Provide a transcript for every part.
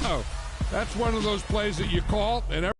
Oh, that's one of those plays that you call and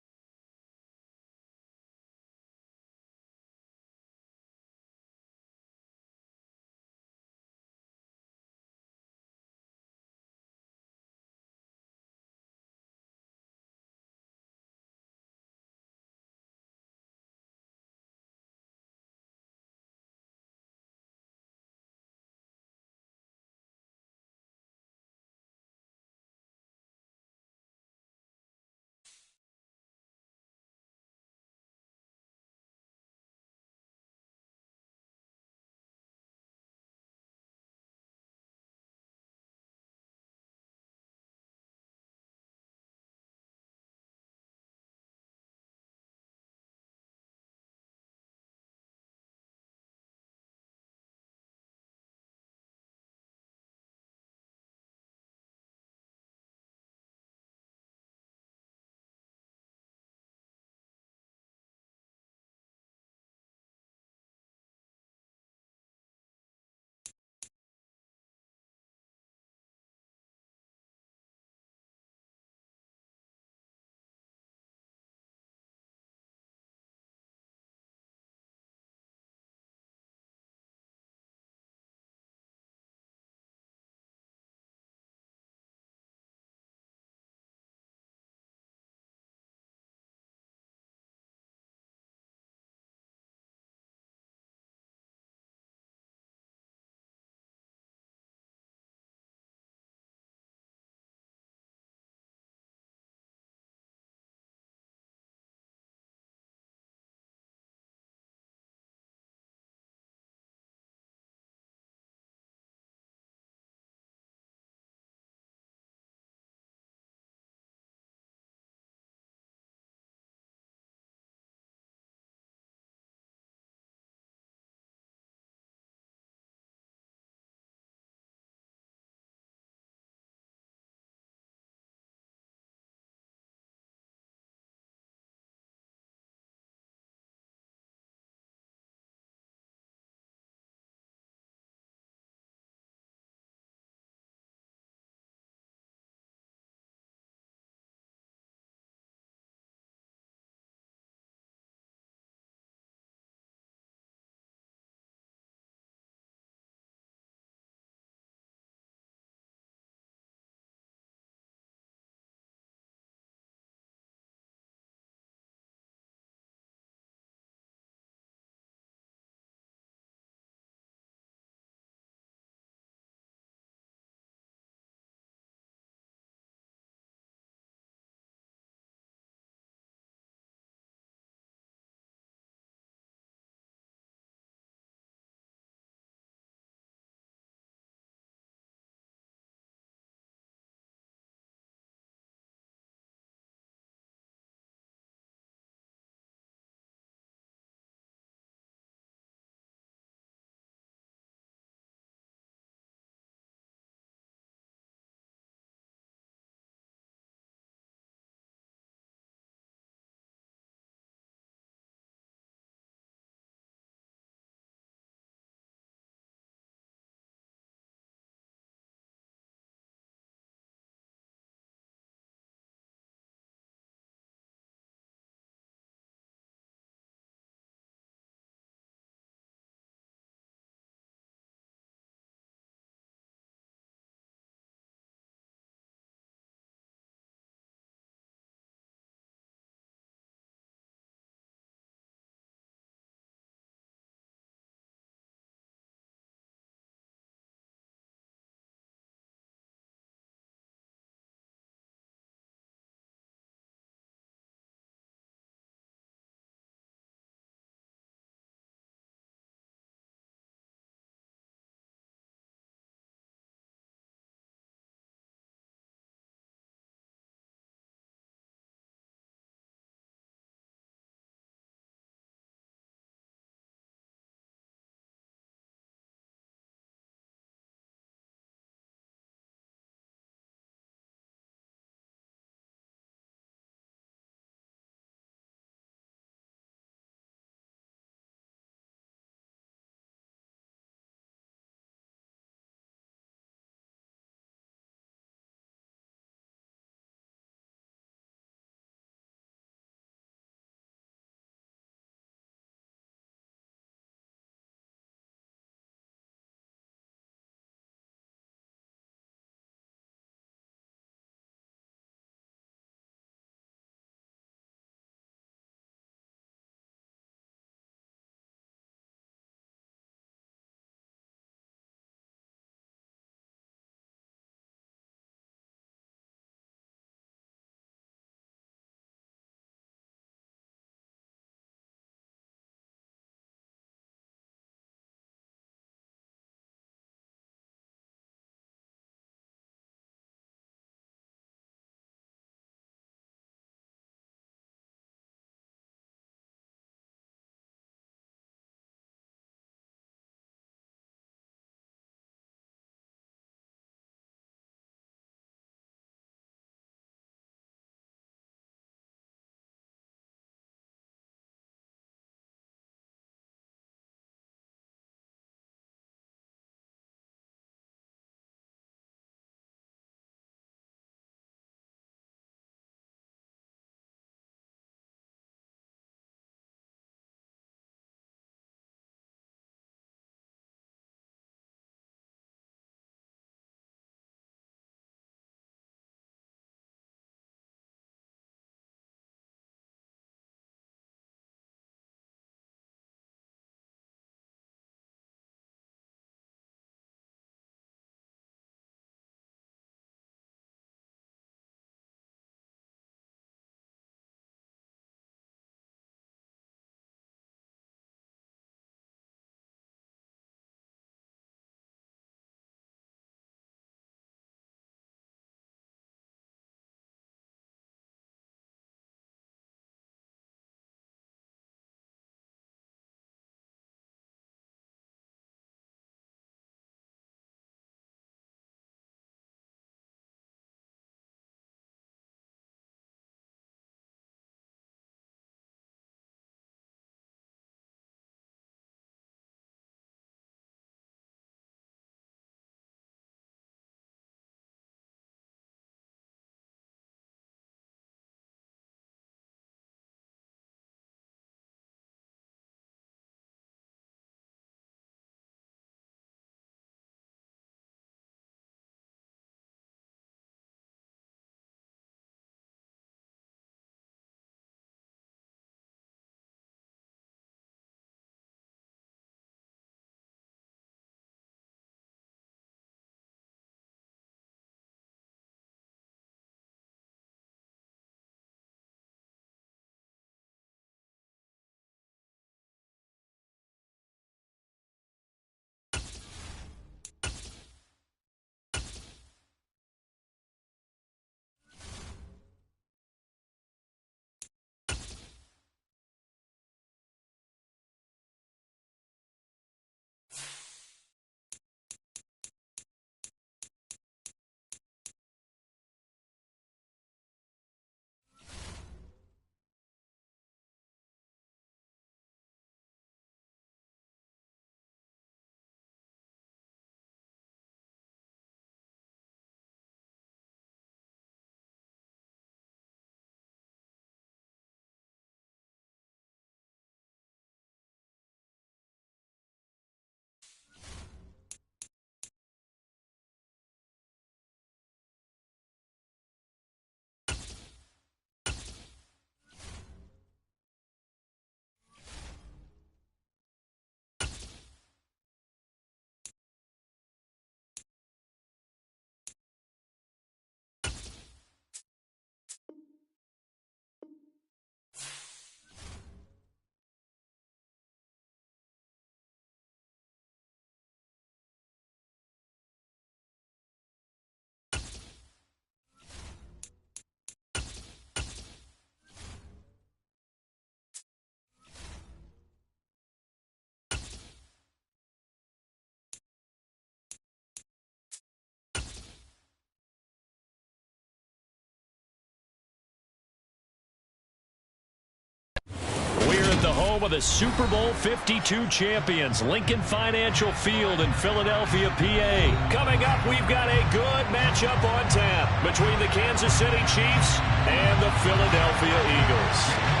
home of the Super Bowl 52 champions, Lincoln Financial Field in Philadelphia, PA. Coming up, we've got a good matchup on tap between the Kansas City Chiefs and the Philadelphia Eagles.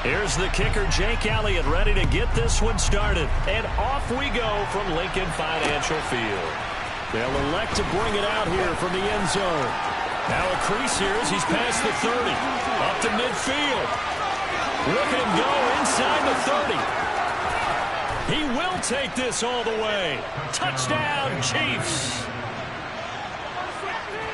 Here's the kicker, Jake Elliott, ready to get this one started. And off we go from Lincoln Financial Field. They'll elect to bring it out here from the end zone. Now a crease here as he's past the 30. Up to midfield. Look at him go inside the 30. He will take this all the way. Touchdown, Chiefs.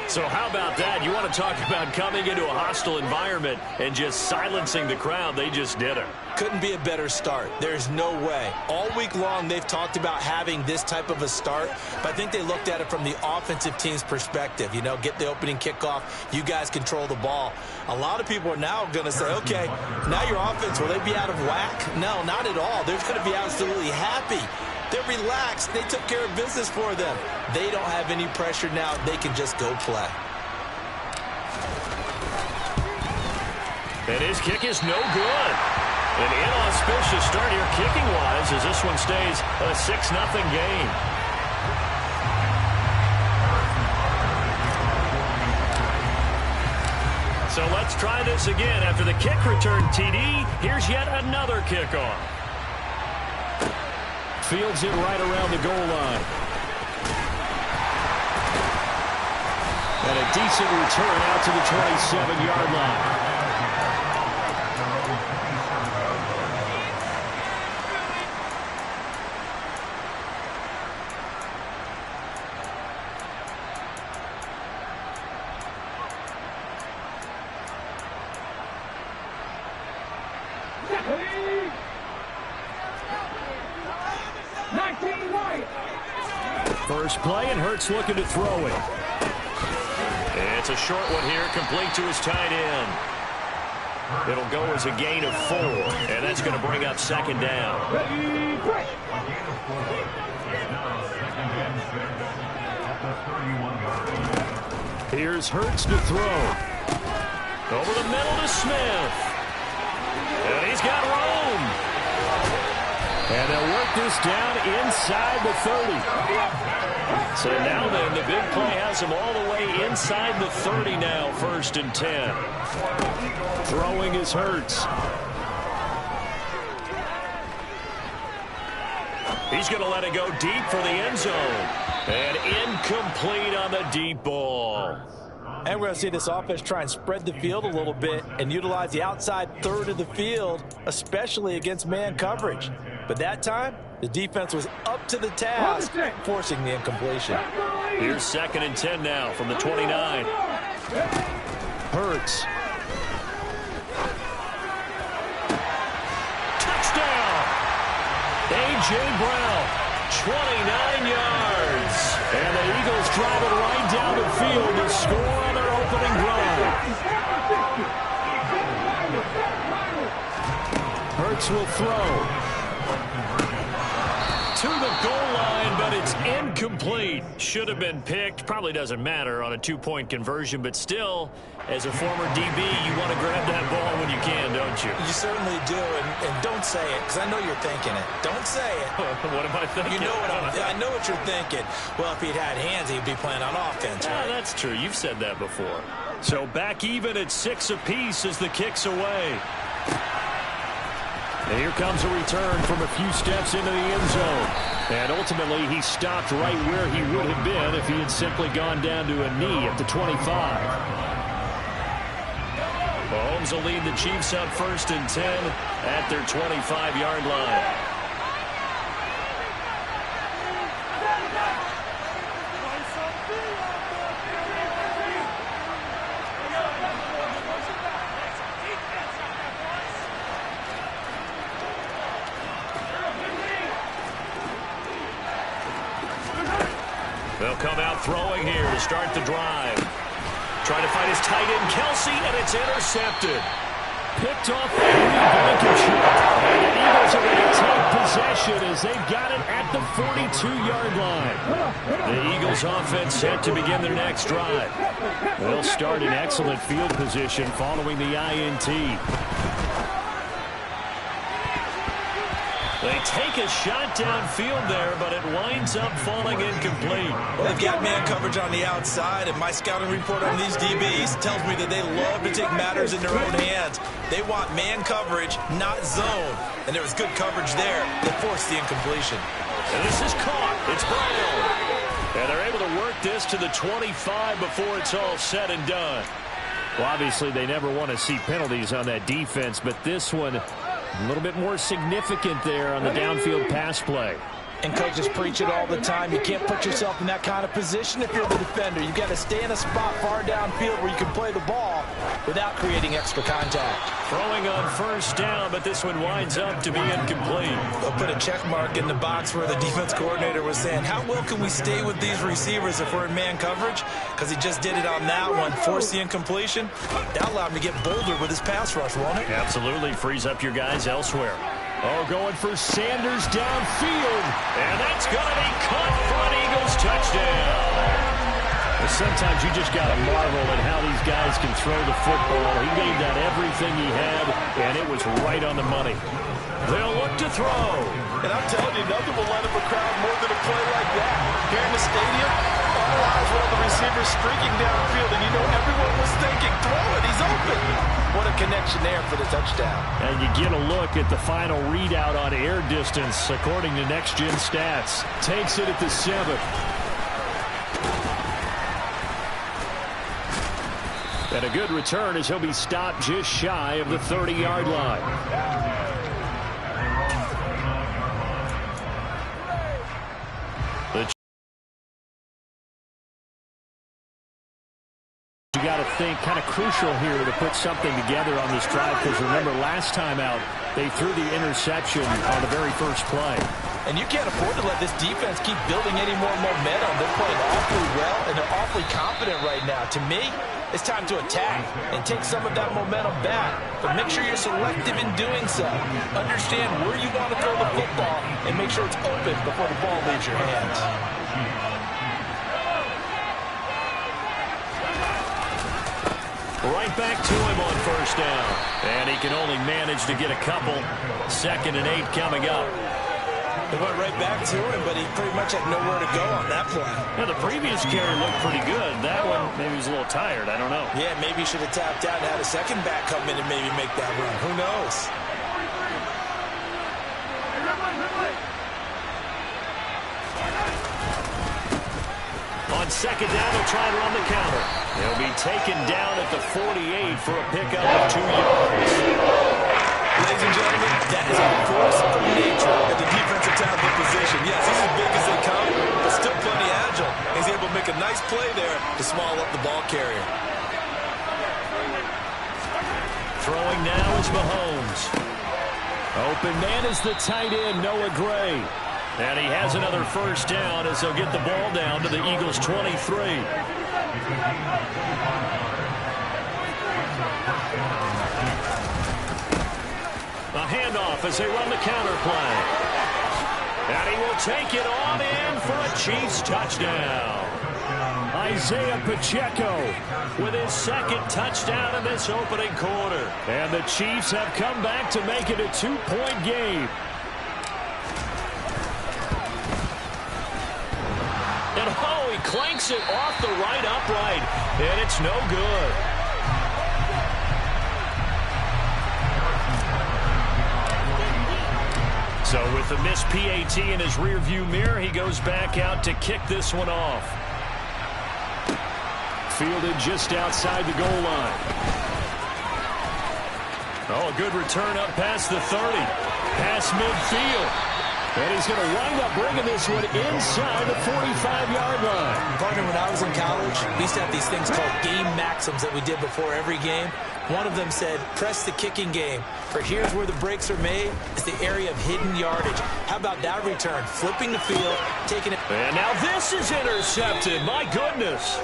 So how about that? You want to talk about coming into a hostile environment and just silencing the crowd. They just did it. Couldn't be a better start. There's no way. All week long, they've talked about having this type of a start, but I think they looked at it from the offensive team's perspective. You know, get the opening kickoff. You guys control the ball. A lot of people are now going to say, okay, now your offense, will they be out of whack? No, not at all. They're going to be absolutely happy. They're relaxed. They took care of business for them. They don't have any pressure now. They can just go play. And his kick is no good. An inauspicious start here kicking-wise as this one stays a 6-0 game. So let's try this again. After the kick return TD, here's yet another kickoff. Fields it right around the goal line. And a decent return out to the 27-yard line. First play, and Hurts looking to throw it. It's a short one here, complete to his tight end. It'll go as a gain of 4, and that's going to bring up second down. Here's Hurts to throw. Over the middle to Smith. And he's got room. And they'll work this down inside the 30. So now then, the big play has him all the way inside the 30 now, 1st and 10. Throwing is Hurts. He's going to let it go deep for the end zone. And incomplete on the deep ball. And we're going to see this offense try and spread the field a little bit and utilize the outside third of the field, especially against man coverage. But that time, the defense was up to the task, forcing the incompletion. Here's 2nd and 10 now from the 29. Hurts. Touchdown! A.J. Brown, 29 yards. And the Eagles drive it right down the field to score on their opening drive. Hurts will throw. To the goal line, but it's incomplete. Should have been picked. Probably doesn't matter on a 2-point conversion, but still, as a former DB, you want to grab that ball when you can, don't you? You certainly do, and don't say it, because I know you're thinking it. Don't say it. What am I thinking? You know what I know what you're thinking. Well, if he'd had hands, he'd be playing on offense, right? That's true. You've said that before. So back even at 6 apiece as the kick's away. And here comes a return from a few steps into the end zone. And ultimately, he stopped right where he would have been if he had simply gone down to a knee at the 25. Mahomes will lead the Chiefs up 1st and 10 at their 25-yard line. They'll come out throwing here to start the drive. Trying to find his tight end, Kelsey, and it's intercepted. Picked off Henry Blankenship. And the Eagles are going to take possession as they've got it at the 42-yard line. The Eagles offense set to begin their next drive. They'll start in excellent field position following the INT. They take a shot downfield there, but it winds up falling incomplete. Well, they've got man coverage on the outside, and my scouting report on these DBs tells me that they love to take matters in their own hands. They want man coverage, not zone. And there was good coverage there that forced the incompletion. And this is caught. It's Brown. And they're able to work this to the 25 before it's all said and done. Well, obviously, they never want to see penalties on that defense, but this one a little bit more significant there on the downfield pass play. And coaches preach it all the time. You can't put yourself in that kind of position if you're the defender. You've got to stay in a spot far downfield where you can play the ball without creating extra contact. Throwing on first down, but this one winds up to be incomplete. They'll put a check mark in the box where the defense coordinator was saying, how well can we stay with these receivers if we're in man coverage? Because he just did it on that one, forced the incompletion. That allowed him to get bolder with his pass rush, won't it? Absolutely, frees up your guys elsewhere. Oh, going for Sanders downfield. And that's going to be caught for an Eagles touchdown. Well, sometimes you just got to marvel at how these guys can throw the football. He gave that everything he had, and it was right on the money. They'll look to throw. And I'm telling you, nothing will light up a crowd more than a play like that. Here in the stadium, all eyes were on the receiver streaking downfield, and you know everyone was thinking, throw it, he's open. What a connection there for the touchdown. And you get a look at the final readout on air distance, according to Next Gen Stats. Takes it at the 7. And a good return as he'll be stopped just shy of the 30-yard line. You got to think kind of crucial here to put something together on this drive, because remember last time out they threw the interception on the very first play. And you can't afford to let this defense keep building any more momentum. They're playing awfully well, and they're awfully confident right now. To me, it's time to attack and take some of that momentum back. But make sure you're selective in doing so. Understand where you want to throw the football and make sure it's open before the ball leaves your hands. Right back to him on first down. And he can only manage to get a couple. 2nd and 8 coming up. They went right back to him, but he pretty much had nowhere to go on that play. Yeah, the previous carry looked pretty good. That one, maybe he was a little tired. I don't know. Yeah, maybe he should have tapped out and had a second back come in and maybe make that run. Who knows? On second down, they'll try and run the counter. They'll be taken down at the 48 for a pickup of 2 yards. Ladies and gentlemen, that is a force of nature at the defensive tackle position. Yes, he's as big as they come, but still plenty agile. He's able to make a nice play there to small up the ball carrier. Throwing now is Mahomes. Open man is the tight end, Noah Gray. And he has another first down as they'll get the ball down to the Eagles' 23. A handoff as they run the counter play. And he will take it on in for a Chiefs touchdown. Isaiah Pacheco with his 2nd touchdown in this opening quarter. And the Chiefs have come back to make it a 2-point game. And oh, he clanks it off the right upright. And it's no good. So with the missed PAT in his rearview mirror, he goes back out to kick this one off. Fielded just outside the goal line. Oh, a good return up past the 30. Past midfield. And he's going to wind up bringing this one inside the 45-yard line. Partner, when I was in college, we used to have these things called game maxims that we did before every game. One of them said, press the kicking game. For here's where the breaks are made. It's the area of hidden yardage. How about that return? Flipping the field, taking it. And now this is intercepted. My goodness.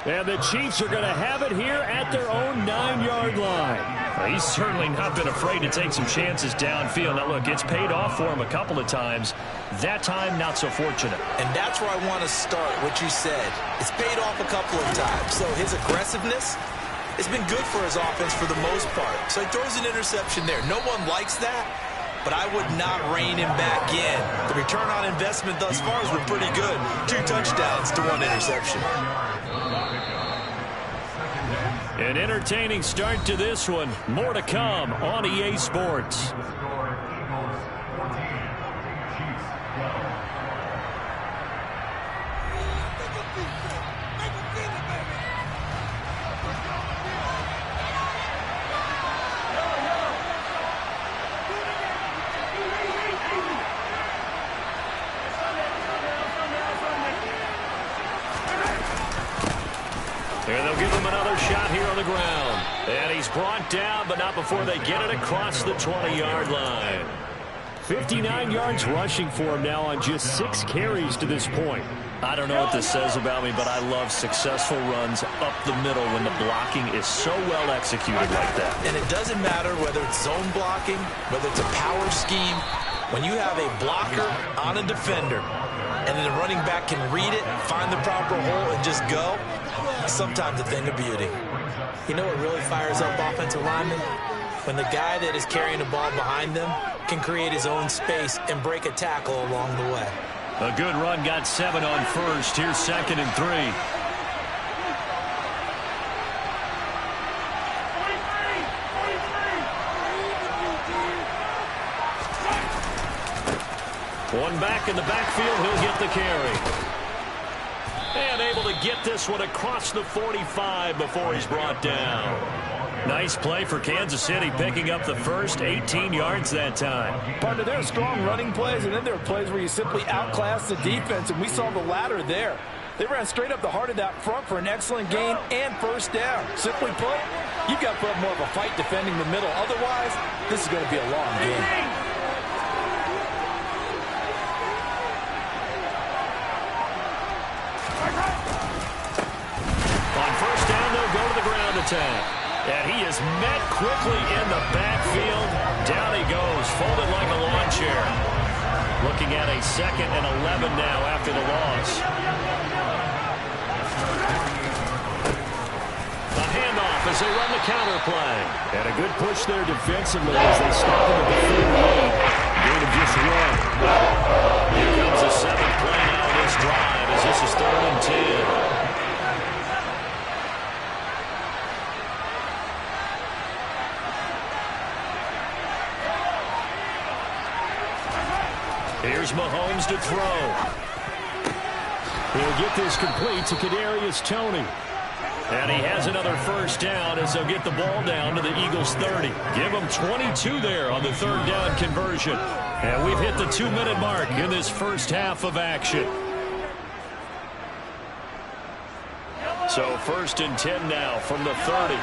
And the Chiefs are going to have it here at their own 9-yard line. Well, he's certainly not been afraid to take some chances downfield. Now, look, it's paid off for him a couple of times. That time, not so fortunate. And that's where I want to start, what you said. It's paid off a couple of times. So his aggressiveness has been good for his offense for the most part. So he throws an interception there. No one likes that, but I would not rein him back in. The return on investment thus far has been pretty good. 2 touchdowns to 1 interception. An entertaining start to this one. More to come on EA Sports. And they'll give him another shot here on the ground. And he's brought down, but not before they get it across the 20-yard line. 59 yards rushing for him now on just 6 carries to this point. I don't know what this says about me, but I love successful runs up the middle when the blocking is so well executed like that. And it doesn't matter whether it's zone blocking, whether it's a power scheme. When you have a blocker on a defender, and then the running back can read it, find the proper hole, and just go, sometimes a thing of beauty. You know what really fires up offensive linemen? When the guy that is carrying the ball behind them can create his own space and break a tackle along the way. A good run, got 7 on first. Here's 2nd and 3. One back in the backfield, he'll get the carry. And able to get this one across the 45 before he's brought down. Nice play for Kansas City, picking up the first 18 yards that time. Partner, there are strong running plays, and then there are plays where you simply outclass the defense, and we saw the latter there. They ran straight up the heart of that front for an excellent gain and first down. Simply put, you've got to put up more of a fight defending the middle. Otherwise, this is going to be a long game. On first down, they'll go to the ground attack. And he is met quickly in the backfield. Down he goes, folded like a lawn chair. Looking at a 2nd and 11 now after the loss. A handoff as they run the counter play. And a good push there defensively as they stop him at the 38. Gain of just 1. Here comes the 7th play now of this drive as this is 3rd and 10. Here's Mahomes to throw. He'll get this complete to Kadarius Toney. And he has another first down as they'll get the ball down to the Eagles' 30. Give them 22 there on the 3rd down conversion. And we've hit the 2-minute mark in this first half of action. So 1st and 10 now from the 30.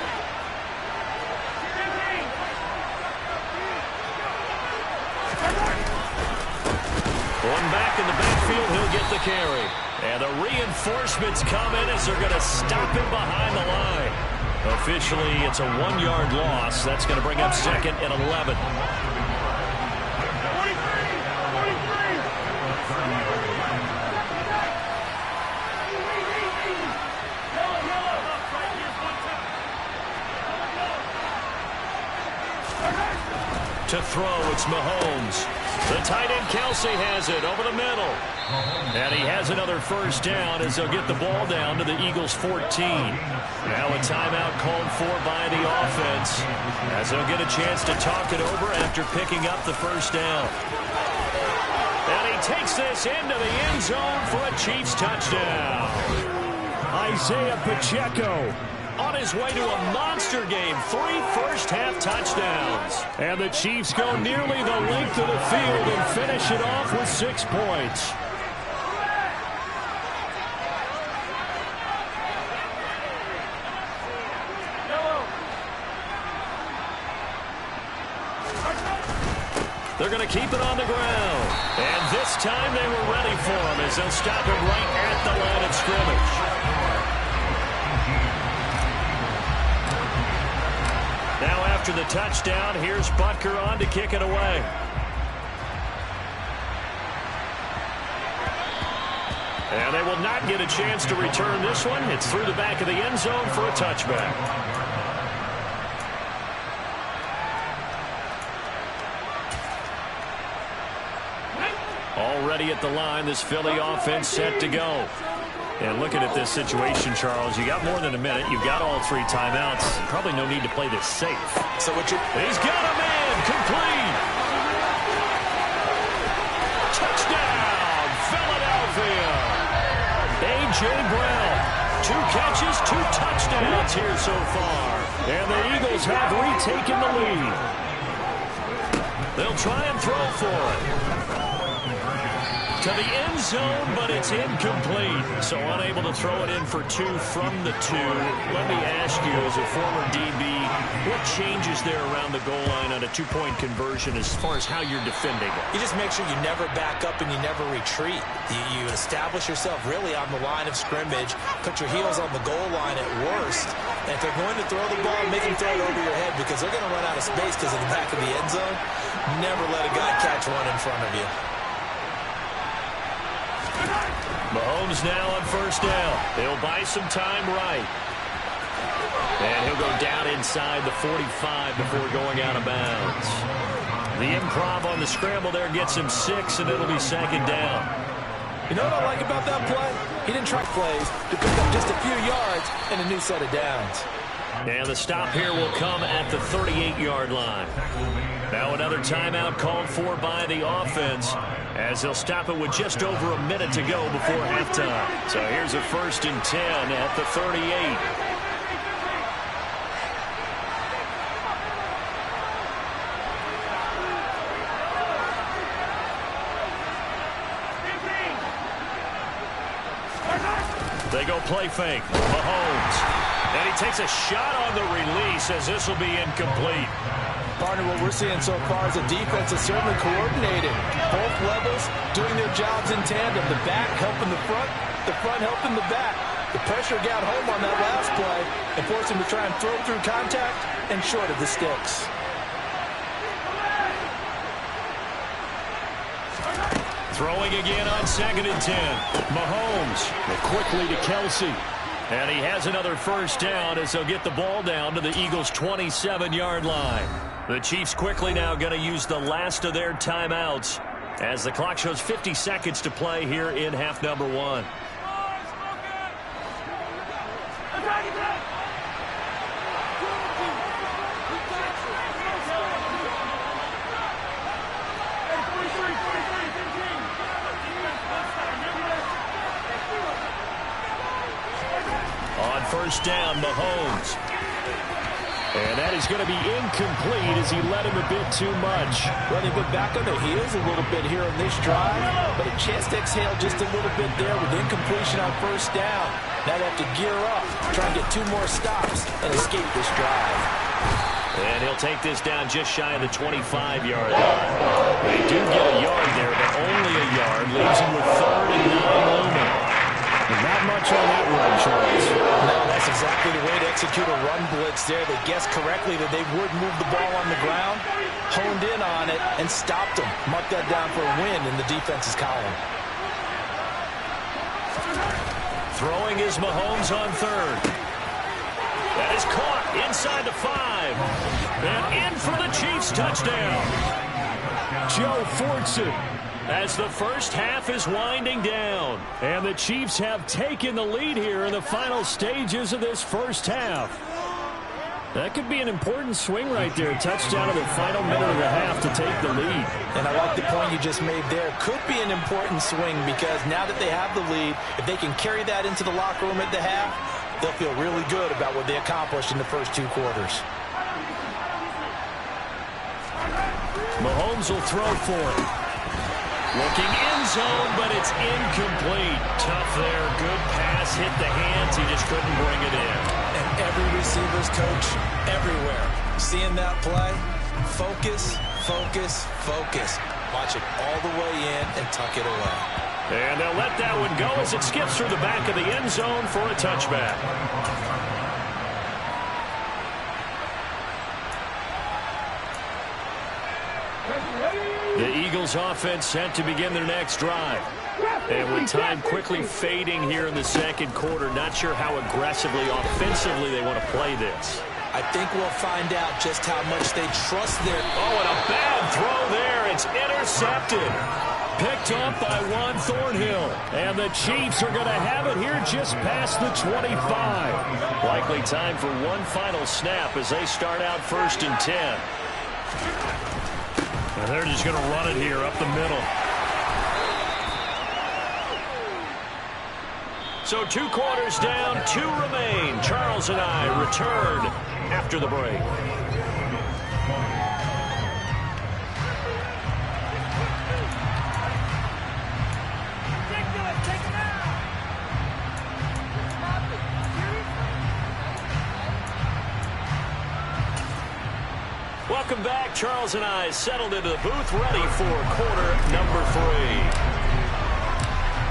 One back in the backfield, he'll get the carry. And the reinforcements come in as they're going to stop him behind the line. Officially, it's a 1-yard loss. That's going to bring up 2nd and 11. To throw, it's Mahomes. The tight end, Kelsey, has it over the middle. And he has another first down as they'll get the ball down to the Eagles' 14. Now a timeout called for by the offense as they'll get a chance to talk it over after picking up the first down. And he takes this into the end zone for a Chiefs touchdown. Isaiah Pacheco on his way to a monster game. 3 first-half touchdowns. And the Chiefs go nearly the length of the field and finish it off with 6 points. They're going to keep it on the ground. And this time they were ready for him as they'll stop him right at the line of scrimmage. after the touchdown. Here's Butker on to kick it away. And they will not get a chance to return this one. It's through the back of the end zone for a touchback. Already at the line, this Philly offense set to go. And looking at this situation, Charles, you got more than a minute. You've got all 3 timeouts. Probably no need to play this safe. So what he's got a man complete. Touchdown, Philadelphia. A.J. Brown, 2 catches, 2 touchdowns here so far. And the Eagles have retaken the lead. They'll try and throw for it. To the end zone, but it's incomplete. So unable to throw it in for 2 from the 2. Let me ask you, as a former DB, what changes there around the goal line on a 2-point conversion as far as how you're defending it? You just make sure you never back up and you never retreat. You establish yourself really on the line of scrimmage, put your heels on the goal line at worst, and if they're going to throw the ball, make them throw it over your head because they're going to run out of space because of the back of the end zone. Never let a guy catch one in front of you. Mahomes now on first down. He'll buy some time right. And he'll go down inside the 45 before going out of bounds. The improv on the scramble there gets him 6, and it'll be 2nd down. You know what I like about that play? He didn't try plays to pick up just a few yards and a new set of downs. And the stop here will come at the 38-yard line. Now another timeout called for by the offense, as they'll stop it with just over a minute to go before halftime. So here's a 1st and 10 at the 38. They go play fake. Mahomes. And he takes a shot on the release as this will be incomplete. Partner, what we're seeing so far is the defense is certainly coordinated. Both levels doing their jobs in tandem. The back helping the front helping the back. The pressure got home on that last play and forced him to try and throw through contact and short of the sticks. Throwing again on 2nd and 10. Mahomes quickly to Kelsey. And he has another 1st down as they'll get the ball down to the Eagles' 27-yard line. The Chiefs quickly now going to use the last of their timeouts as the clock shows 50 seconds to play here in half number 1. On 1st down, Mahomes. And that is going to be incomplete as he led him a bit too much. Well, they've been back on their heels a little bit here on this drive, but a chance to exhale just a little bit there with incompletion on 1st down. Now they have to gear up, try and get 2 more stops and escape this drive. And he'll take this down just shy of the 25-yard line. They do get a yard there, but only a yard. Leaves him with 3rd and 9 looming. Not much on that run, Charles. No, that's exactly the way to execute a run blitz there. They guessed correctly that they would move the ball on the ground, honed in on it, and stopped them. Mark that down for a win in the defense's column. Throwing is Mahomes on 3rd. That is caught inside the 5. And in for the Chiefs touchdown. Joe Fortson. As the first half is winding down. And the Chiefs have taken the lead here in the final stages of this first half. That could be an important swing right there. Touchdown in the final minute of the half to take the lead. And I like the point you just made there. Could be an important swing because now that they have the lead, if they can carry that into the locker room at the half, they'll feel really good about what they accomplished in the first 2 quarters. Mahomes will throw for it. Looking end zone, but it's incomplete. Tough there. Good pass. Hit the hands. He just couldn't bring it in. And every receiver's coach everywhere. Seeing that play, focus, focus, focus. Watch it all the way in and tuck it away. And they'll let that one go as it skips through the back of the end zone for a touchback. Eagles offense set to begin their next drive. And with time quickly fading here in the second quarter, not sure how aggressively, offensively they want to play this. I think we'll find out just how much they trust their... Oh, and a bad throw there. It's intercepted. Picked up by Juan Thornhill. And the Chiefs are going to have it here just past the 25. Likely time for one final snap as they start out 1st and 10. And they're just going to run it here up the middle. So 2 quarters down, 2 remain. Charles and I return after the break. Welcome back. Charles and I settled into the booth, ready for quarter number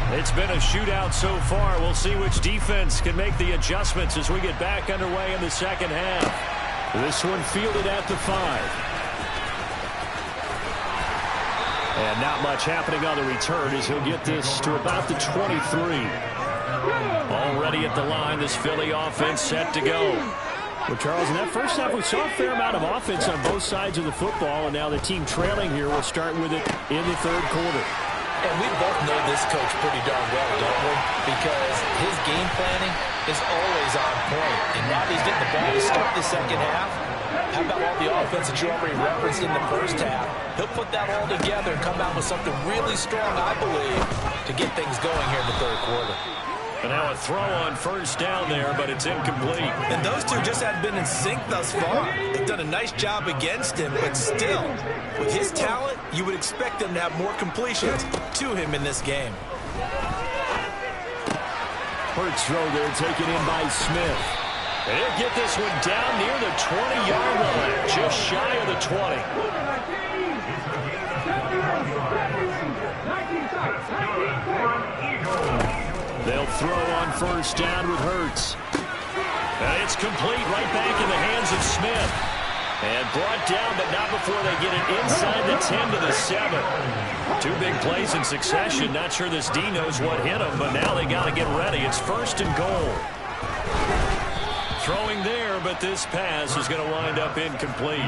3. It's been a shootout so far. We'll see which defense can make the adjustments as we get back underway in the second half. This one fielded at the 5. And not much happening on the return as he'll get this to about the 23. Already at the line, this Philly offense set to go. Well, Charles, in that first half, we saw a fair amount of offense on both sides of the football, and now the team trailing here will start with it in the third quarter. And we both know this coach pretty darn well, don't we? Because his game planning is always on point. And now that he's getting the ball to start the second half, how about all the offense that you already referenced in the first half? He'll put that all together and come out with something really strong, I believe, to get things going here in the third quarter. And now a throw on first down there, but it's incomplete. And those two just have been in sync thus far. They've done a nice job against him, but still, with his talent, you would expect them to have more completions to him in this game. Hurts throw there, taken in by Smith. And he'll get this one down near the 20-yard line, just shy of the 20. They'll throw on first down with Hurts. And it's complete right back in the hands of Smith. And brought down, but not before they get it inside the 10 to the 7. 2 big plays in succession. Not sure this D knows what hit him, but now they got to get ready. It's 1st and goal. Throwing there, but this pass is going to wind up incomplete.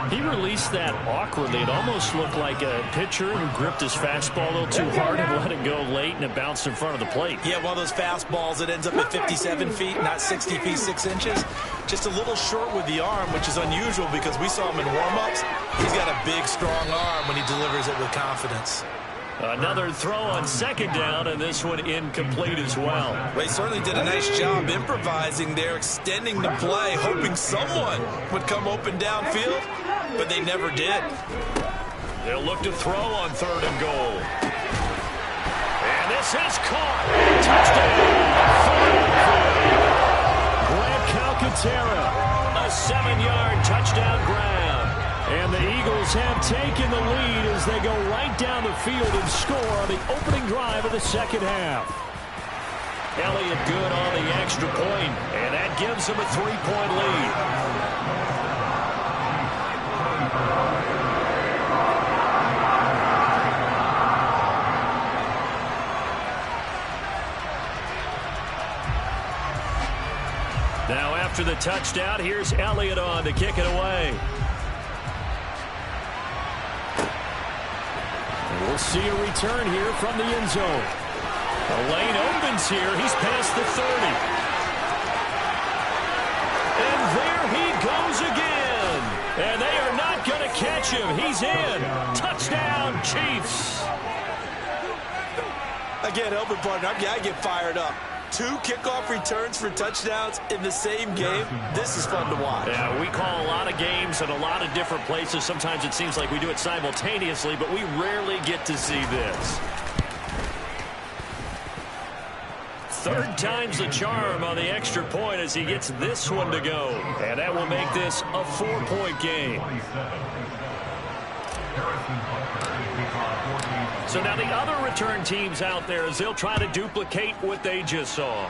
He released that awkwardly. It almost looked like a pitcher who gripped his fastball a little too hard and let it go late, and it bounced in front of the plate. Yeah, one of those fastballs that ends up at 57 feet, not 60 feet 6 inches. Just a little short with the arm, which is unusual because we saw him in warm-ups. He's got a big, strong arm when he delivers it with confidence. Another throw on second down, and this one incomplete as well. They certainly did a nice job improvising there, extending the play, hoping someone would come open downfield, but they never did. They'll look to throw on 3rd and goal. And this is caught. Touchdown. Grant Calcaterra, a 7-yard touchdown grab. And the Eagles have taken the lead as they go right down the field and score on the opening drive of the second half. Elliott good on the extra point, and that gives them a 3-point lead. Now after the touchdown, here's Elliott on to kick it away. We'll see a return here from the end zone. The lane opens here. He's past the 30. And there he goes again. And they are not going to catch him. He's in. Touchdown, Chiefs. Again, open partner, I get fired up. 2 kickoff returns for touchdowns in the same game. This is fun to watch. Yeah, we call a lot of games in a lot of different places. Sometimes it seems like we do it simultaneously, but we rarely get to see this. 3rd time's the charm on the extra point as he gets this one to go. And that will make this a 4-point game. So now the other return teams out there as they'll try to duplicate what they just saw.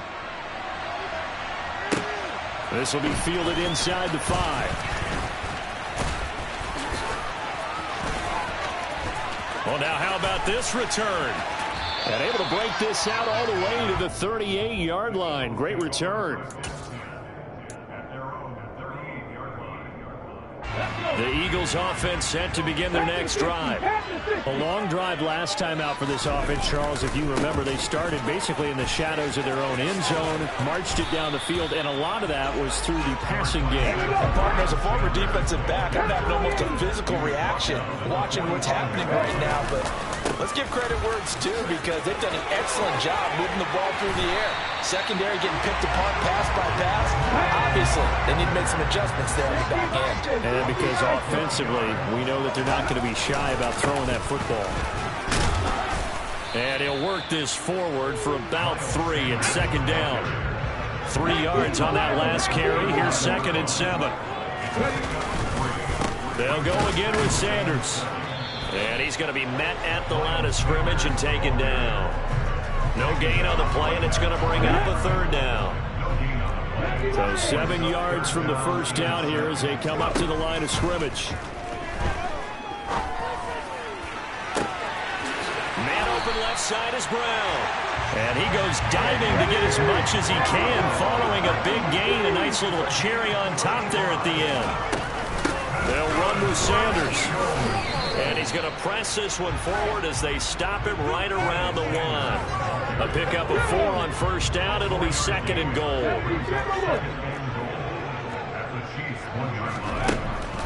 This will be fielded inside the 5. Well, now how about this return? And able to break this out all the way to the 38-yard line. Great return. The Eagles offense set to begin their next drive. A long drive last time out for this offense, Charles. If you remember, they started basically in the shadows of their own end zone, marched it down the field, and a lot of that was through the passing game. And partner, as a former defensive back, I'm having almost a physical reaction watching what's happening right now. But let's give credit where it's due, because they've done an excellent job moving the ball through the air. Secondary getting picked apart pass by pass. Obviously, they need to make some adjustments there in the back end. And because offensively, we know that they're not going to be shy about throwing that football. And he'll work this forward for about 3 and second down. 3 yards on that last carry. Here's 2nd and 7. They'll go again with Sanders. And he's going to be met at the line of scrimmage and taken down. No gain on the play, and it's going to bring up a 3rd down. So 7 yards from the first down here as they come up to the line of scrimmage. Man open left side is Brown. And he goes diving to get as much as he can following a big gain. A nice little cherry on top there at the end. They'll run with Sanders. And he's going to press this one forward as they stop him right around the 1. A pickup of 4 on first down. It'll be 2nd and goal.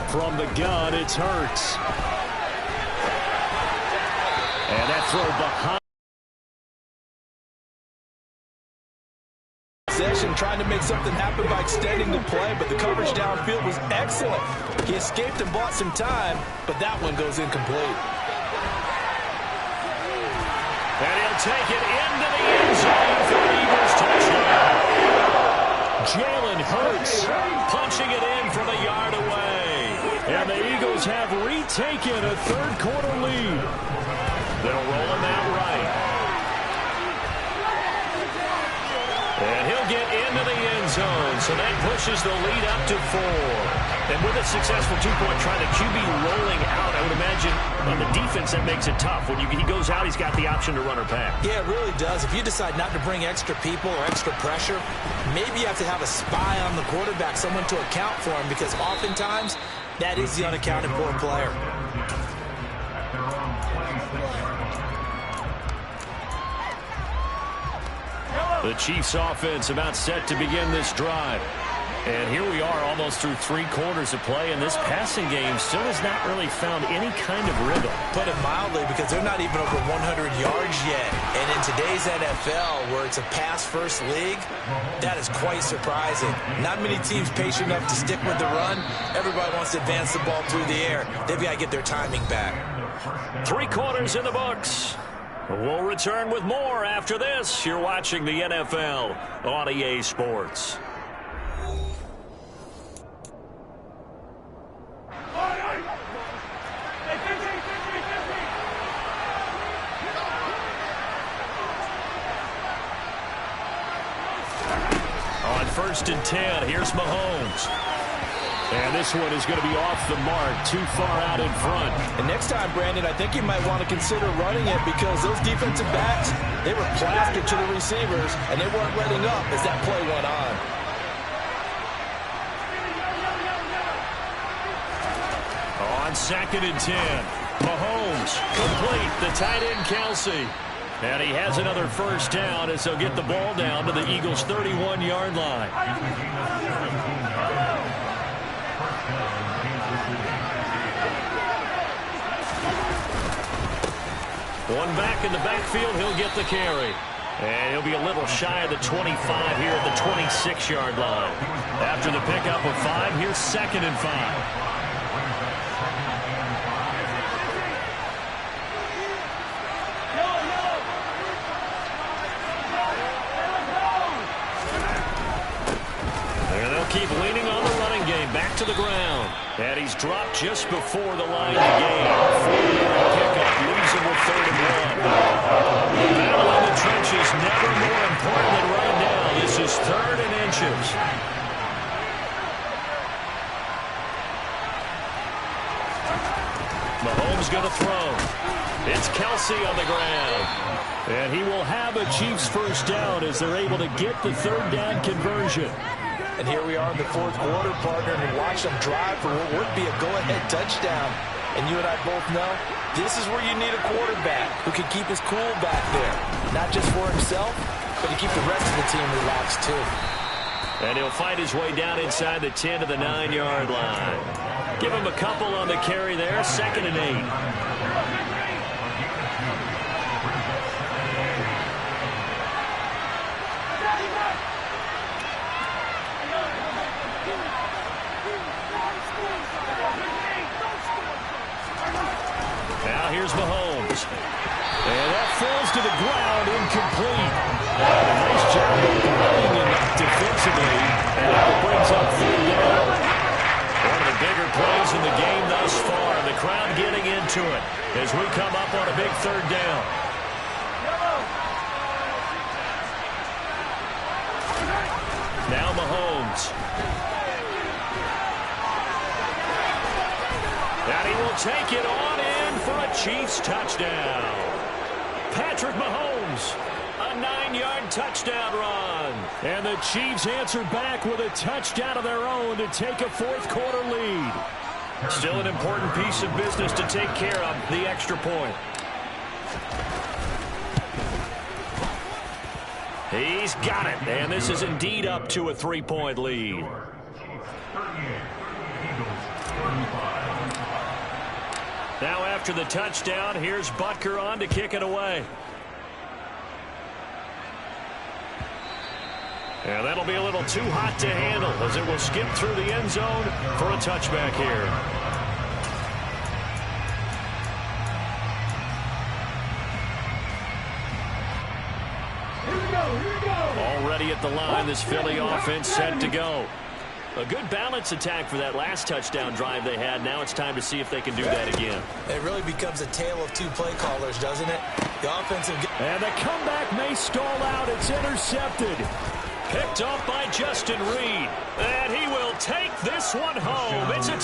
From the gun, it's Hurts. And that throw behind. Possession, trying to make something happen by extending the play, but the coverage downfield was excellent. He escaped and bought some time, but that one goes incomplete. And he'll take it into the end zone for the Eagles touchdown. Jalen Hurts punching it in from a yard away. And the Eagles have retaken a 3rd quarter lead. They'll roll him out right. And he'll get into the end zone, so that pushes the lead up to 4. And with a successful 2-point try, the QB rolling out, I would imagine on the defense that makes it tough. When he goes out, he's got the option to run or pass. Yeah, it really does. If you decide not to bring extra people or extra pressure, maybe you have to have a spy on the quarterback, someone to account for him, because oftentimes that is the unaccounted for player. The Chiefs offense about set to begin this drive. And here we are almost through 3 quarters of play, and this passing game still has not really found any kind of rhythm. Put it mildly, because they're not even over 100 yards yet. And in today's NFL, where it's a pass-first league, that is quite surprising. Not many teams patient enough to stick with the run. Everybody wants to advance the ball through the air. They've got to get their timing back. 3 quarters in the books. We'll return with more after this. You're watching the NFL on EA Sports. On 1st and 10, here's Mahomes. And this one is going to be off the mark, too far out in front. And next time, Brandon, I think you might want to consider running it, because those defensive backs, they were plastered to the receivers, and they weren't letting up as that play went on. On 2nd and 10, Mahomes complete, the tight end Kelsey. And he has another first down as they'll get the ball down to the Eagles' 31-yard line. One back in the backfield, he'll get the carry. And he'll be a little shy of the 25 here at the 26-yard line. After the pickup of 5, here's 2nd and 5. Keep leaning on the running game. Back to the ground. And he's dropped just before the line to gain. 4-yard pickup leaves him with 3rd and 1. The battle in the trenches never more important than right now. This is 3rd and inches. Mahomes going to throw. It's Kelsey on the ground. And he will have a Chiefs first down as they're able to get the third down conversion. And here we are in the fourth quarter, partner, and watch them drive for what would be a go-ahead touchdown. And you and I both know this is where you need a quarterback who can keep his cool back there. Not just for himself, but to keep the rest of the team relaxed too. And he'll fight his way down inside the 10 to the 9-yard line. Give him a couple on the carry there, 2nd and 8. Now here's Mahomes. And that falls to the ground, incomplete. Nice job of running him defensively. And now it brings up 3rd down. One of the bigger plays in the game thus far. And the crowd getting into it as we come up on a big 3rd down. Now Mahomes. And he will take it on in for a Chiefs touchdown. Patrick Mahomes, a 9-yard touchdown run. And the Chiefs answer back with a touchdown of their own to take a fourth quarter lead. Still an important piece of business to take care of, the extra point. He's got it, and this is indeed up to a 3-point lead. Now after the touchdown, here's Butker on to kick it away. And that'll be a little too hot to handle as it will skip through the end zone for a touchback here. Already at the line, this Philly offense set to go. A good balance attack for that last touchdown drive they had. Now it's time to see if they can do that again. It really becomes a tale of two play callers, doesn't it? The offensive... And the comeback may stall out. It's intercepted. Picked up by Justin Reed. And he will take this one home. It's a...